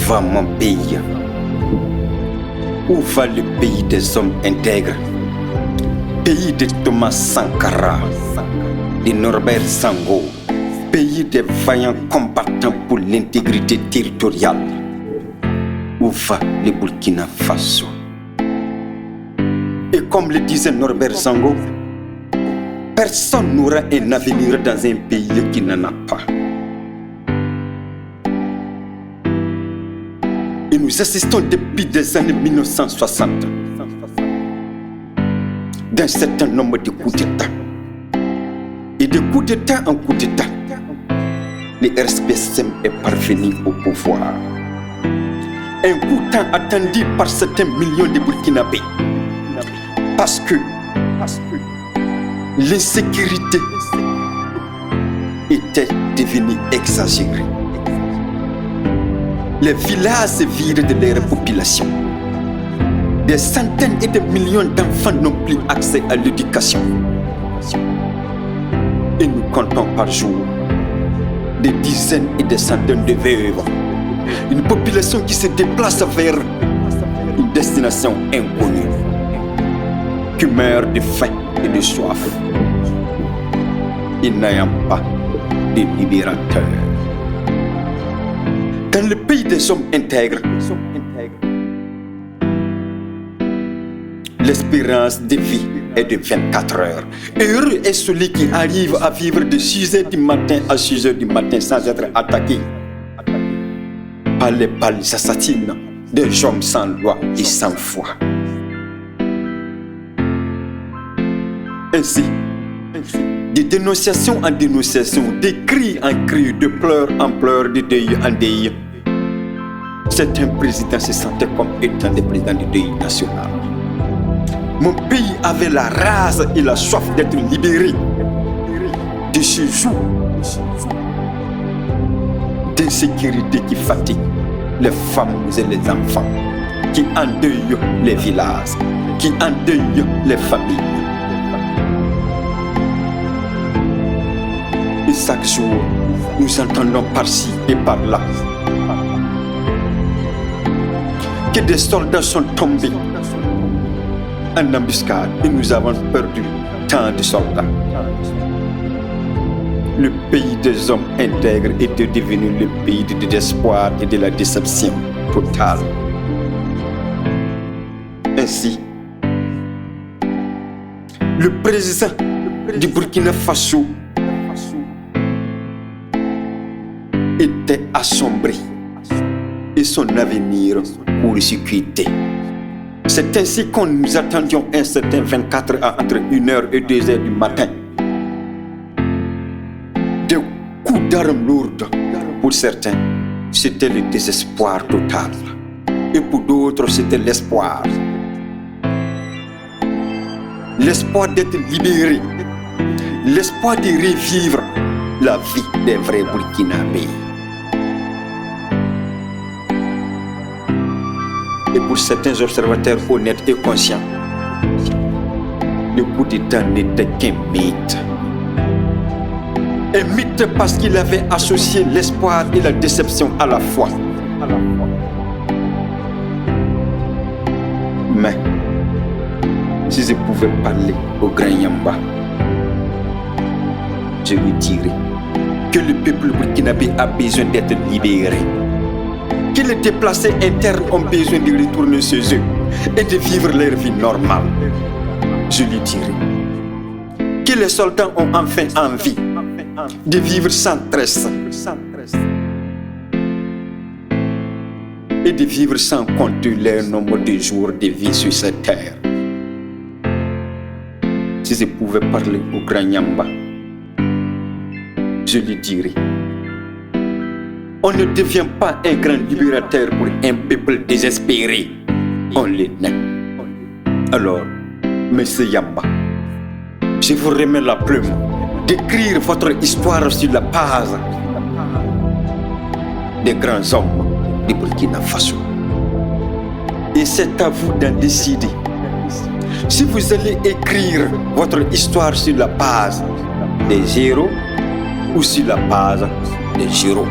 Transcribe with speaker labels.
Speaker 1: va mon pays? Où va le pays des hommes intègres? Pays de Thomas Sankara, de Norbert Sango, pays des vaillants combattants pour l'intégrité territoriale. Où va le Burkina Faso? Et comme le disait Norbert Sango, personne n'aura un avenir dans un pays qui n'en a pas. Et nous assistons depuis des années 1960 d'un certain nombre de coups d'État. Et de coup d'État en coup d'État, le RSPCM est parvenu au pouvoir. Un coup tant attendu par certains millions de Burkinabés. Parce que l'insécurité était devenue exagérée. Les villages se vident de leur population. Des centaines et des millions d'enfants n'ont plus accès à l'éducation. Et nous comptons par jour des dizaines et des centaines de veuves. Une population qui se déplace vers une destination inconnue, qui meurt de faim et de soif, et n'ayant pas de libérateur. Dans le pays des hommes intègres, l'espérance de vie est de 24 heures. Heureux est celui qui arrive à vivre de 6h du matin à 6h du matin sans être attaqué par les balles assassines des hommes sans loi et sans foi. Ainsi, de dénonciation en dénonciation, de cri en cri, de pleurs en pleurs, de deuil en deuil, certains présidents se sentaient comme étant des présidents du deuil national. Mon pays avait la rage et la soif d'être libéré de ce joug d'insécurité qui fatigue les femmes et les enfants, qui endeuille les villages, qui endeuille les familles. Et chaque jour, nous entendons par-ci et par-là que des soldats sont tombés en embuscade et nous avons perdu tant de soldats. Le pays des hommes intègres était devenu le pays du désespoir et de la déception totale. Ainsi, le président du Burkina Faso était assombri et son avenir court-circuité. C'est ainsi qu'on nous attendions un certain 24 heures entre 1h et 2h du matin. Des coups d'armes lourdes. Pour certains, c'était le désespoir total. Et pour d'autres, c'était l'espoir. L'espoir d'être libéré. L'espoir de revivre la vie des vrais Burkinabés. Et pour certains observateurs honnêtes et conscients, le coup d'État n'était qu'un mythe. Un mythe parce qu'il avait associé l'espoir et la déception à la fois. Mais, si je pouvais parler au grand Yamba, je lui dirais que le peuple burkinabé a besoin d'être libéré. Que les déplacés internes ont besoin de retourner chez eux et de vivre leur vie normale. Je lui dirai que les soldats ont enfin envie de vivre sans stress et de vivre sans compter leur nombre de jours de vie sur cette terre. Si je pouvais parler au grand Yamba, je lui dirais: on ne devient pas un grand libérateur pour un peuple désespéré. On l'est. Alors, monsieur Yamba, je vous remets la plume d'écrire votre histoire sur la base des grands hommes du Burkina Faso. Et c'est à vous d'en décider si vous allez écrire votre histoire sur la base des héros ou sur la base des héros.